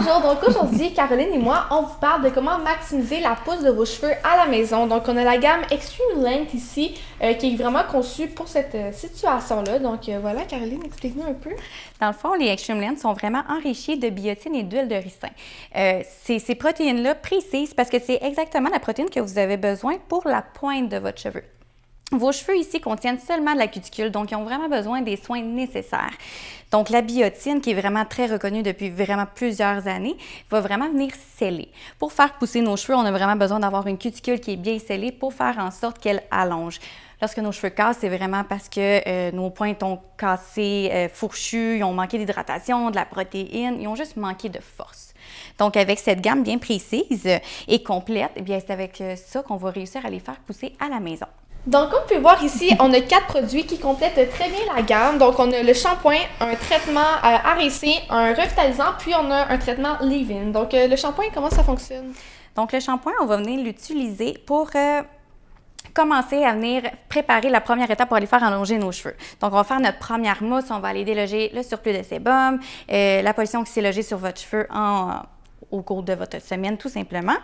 Bonjour, donc aujourd'hui, Caroline et moi, on vous parle de comment maximiser la pousse de vos cheveux à la maison. Donc, on a la gamme Extreme Length ici, qui est vraiment conçue pour cette situation-là. Donc, voilà, Caroline, explique-nous un peu. Dans le fond, les Extreme Length sont vraiment enrichis de biotine et d'huile de ricin. Ces protéines-là précisent parce que c'est exactement la protéine que vous avez besoin pour la pointe de votre cheveu. Vos cheveux ici contiennent seulement de la cuticule, donc ils ont vraiment besoin des soins nécessaires. Donc la biotine, qui est vraiment très reconnue depuis vraiment plusieurs années, va vraiment venir sceller. Pour faire pousser nos cheveux, on a vraiment besoin d'avoir une cuticule qui est bien scellée pour faire en sorte qu'elle allonge. Lorsque nos cheveux cassent, c'est vraiment parce que nos pointes ont cassé, fourchus, ils ont manqué d'hydratation, de la protéine, ils ont juste manqué de force. Donc, avec cette gamme bien précise et complète, eh bien, c'est avec ça qu'on va réussir à les faire pousser à la maison. Donc, comme vous pouvez voir ici, on a 4 produits qui complètent très bien la gamme. Donc, on a le shampoing, un traitement RC, un revitalisant, puis on a un traitement leave-in. Donc, le shampoing, comment ça fonctionne? Donc, le shampoing, on va venir l'utiliser pour commencer à venir préparer la première étape pour aller faire allonger nos cheveux. Donc, on va faire notre première mousse, on va aller déloger le surplus de sébum, la pollution qui s'est logée sur votre cheveu au cours de votre semaine, tout simplement,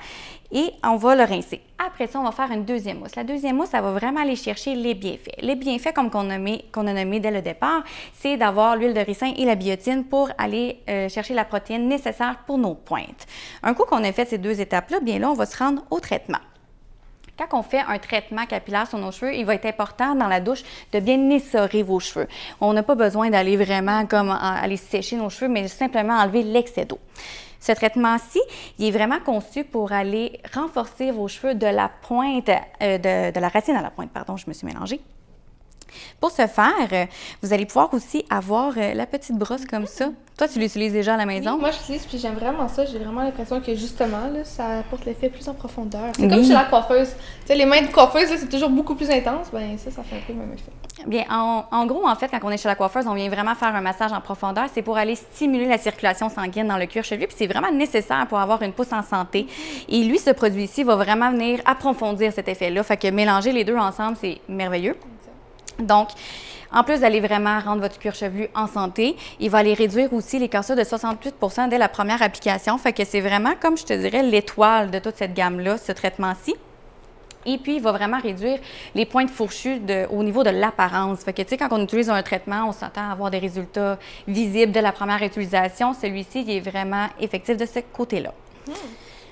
et on va le rincer. Après ça, on va faire une deuxième mousse. La deuxième mousse, ça va vraiment aller chercher les bienfaits. Les bienfaits, comme qu'on a nommé dès le départ, c'est d'avoir l'huile de ricin et la biotine pour aller chercher la protéine nécessaire pour nos pointes. Un coup qu'on a fait ces deux étapes-là, bien là, on va se rendre au traitement. Quand on fait un traitement capillaire sur nos cheveux, il va être important dans la douche de bien essorer vos cheveux. On n'a pas besoin d'aller vraiment comme aller sécher nos cheveux, mais simplement enlever l'excès d'eau. Ce traitement-ci, il est vraiment conçu pour aller renforcer vos cheveux de la pointe, de la racine à la pointe, pardon, je me suis mélangée. Pour ce faire, vous allez pouvoir aussi avoir la petite brosse comme ça. Toi, tu l'utilises déjà à la maison? Oui, moi, je l'utilise, puis j'aime vraiment ça. J'ai vraiment l'impression que, justement, là, ça apporte l'effet plus en profondeur. C'est comme chez la coiffeuse. Tu sais, les mains de coiffeuse, là, c'est toujours beaucoup plus intense. Ben ça fait un peu le même effet. Bien, en gros, en fait, quand on est chez la coiffeuse, on vient vraiment faire un massage en profondeur. C'est pour aller stimuler la circulation sanguine dans le cuir chevelu, puis c'est vraiment nécessaire pour avoir une pousse en santé. Et lui, ce produit-ci va vraiment venir approfondir cet effet-là. Fait que mélanger les deux ensemble, c'est merveilleux. Donc, en plus d'aller vraiment rendre votre cuir chevelu en santé, il va aller réduire aussi les cassures de 68 % dès la première application. Fait que c'est vraiment, comme je te dirais, l'étoile de toute cette gamme-là, ce traitement-ci. Et puis, il va vraiment réduire les pointes fourchues au niveau de l'apparence. Fait que, tu sais, quand on utilise un traitement, on s'attend à avoir des résultats visibles dès la première utilisation. Celui-ci, il est vraiment effectif de ce côté-là.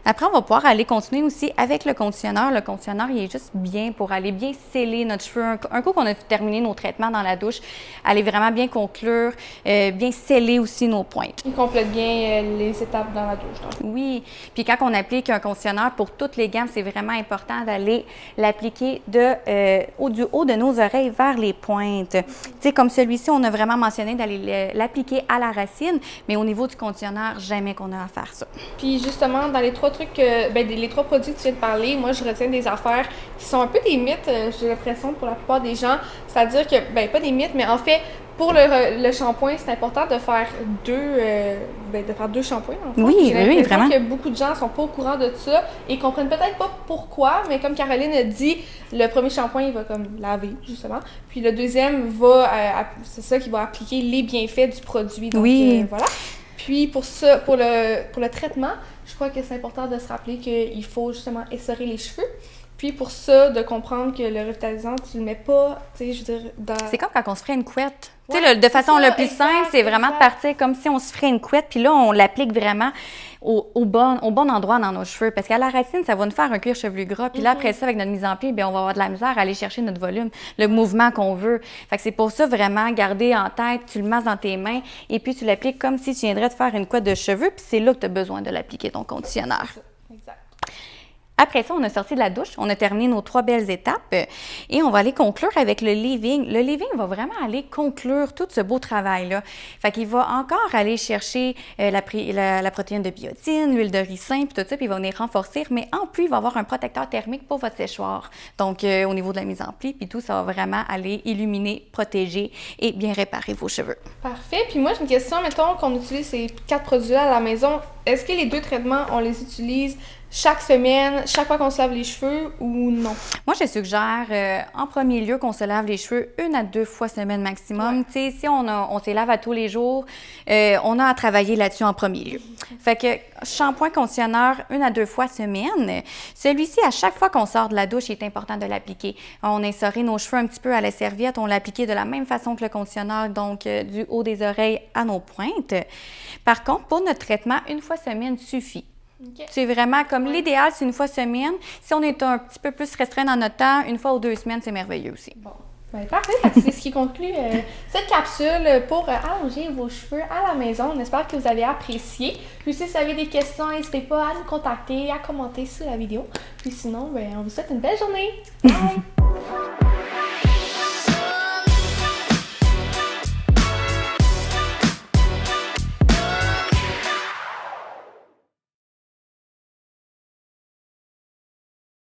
Après, on va pouvoir aller continuer aussi avec le conditionneur. Le conditionneur, il est juste bien pour aller bien sceller notre cheveu. Un coup qu'on a terminé nos traitements dans la douche, aller vraiment bien conclure, bien sceller aussi nos pointes. Il complète bien les étapes dans la douche. Donc. Oui. Puis quand on applique un conditionneur pour toutes les gammes, c'est vraiment important d'aller l'appliquer du haut de nos oreilles vers les pointes. Tu sais, comme celui-ci, on a vraiment mentionné d'aller l'appliquer à la racine, mais au niveau du conditionneur, jamais qu'on a à faire ça. Puis justement, dans les 3 trucs, les 3 produits que tu viens de parler, moi je retiens des affaires qui sont un peu des mythes, j'ai l'impression pour la plupart des gens. C'est-à-dire que, pas des mythes, mais en fait, pour le shampoing, c'est important de faire deux shampoings. En fait. Oui, vraiment. Que beaucoup de gens sont pas au courant de ça et comprennent peut-être pas pourquoi, mais comme Caroline a dit, le premier shampoing, il va comme laver, justement. Puis le deuxième c'est ça qui va appliquer les bienfaits du produit. Donc, voilà. Puis pour le traitement, je crois que c'est important de se rappeler qu'il faut justement essorer les cheveux. Puis pour ça, de comprendre que le revitalisant, tu le mets pas, tu sais, je veux dire, dans... C'est comme quand on se ferait une couette. Tu sais, de façon le plus simple, c'est vraiment de partir comme si on se ferait une couette, puis là, on l'applique vraiment au bon endroit dans nos cheveux. Parce qu'à la racine, ça va nous faire un cuir chevelu gras. Puis là, après ça, avec notre mise en pli, bien, on va avoir de la misère à aller chercher notre volume, le mouvement qu'on veut. Fait que c'est pour ça, vraiment, garder en tête, tu le masses dans tes mains, et puis tu l'appliques comme si tu viendrais de faire une couette de cheveux, puis c'est là que tu as besoin de l'appliquer, ton conditionneur. Exact. Après ça, on a sorti de la douche, on a terminé nos 3 belles étapes et on va aller conclure avec le leave-in. Le leave-in va vraiment aller conclure tout ce beau travail-là. Fait qu'il va encore aller chercher la protéine de biotine, l'huile de ricin, puis tout ça, puis il va venir renforcer, mais en plus, il va avoir un protecteur thermique pour votre séchoir. Donc, au niveau de la mise en pli, puis tout, ça va vraiment aller illuminer, protéger et bien réparer vos cheveux. Parfait. Puis moi, j'ai une question, mettons qu'on utilise ces 4 produits-là à la maison. Est-ce que les 2 traitements, on les utilise chaque semaine, chaque fois qu'on se lave les cheveux ou non? Moi, je suggère en premier lieu qu'on se lave les cheveux 1 à 2 fois semaine maximum. Tu sais, si on se lave à tous les jours, on a à travailler là-dessus en premier lieu. Fait que shampoing, conditionneur 1 à 2 fois semaine. Celui-ci, à chaque fois qu'on sort de la douche, il est important de l'appliquer. On essorait nos cheveux un petit peu à la serviette, on l'appliquait de la même façon que le conditionneur, donc du haut des oreilles à nos pointes. Par contre, pour notre traitement, 1 fois semaine suffit. Okay. C'est vraiment comme l'idéal, c'est 1 fois semaine. Si on est un petit peu plus restreint dans notre temps, 1 fois ou 2 semaines, c'est merveilleux aussi. Bon, ben, parfait. C'est ce qui conclut cette capsule pour allonger vos cheveux à la maison. On espère que vous avez apprécié. Puis si vous avez des questions, n'hésitez pas à nous contacter, à commenter sous la vidéo. Puis sinon, ben, on vous souhaite une belle journée. Bye!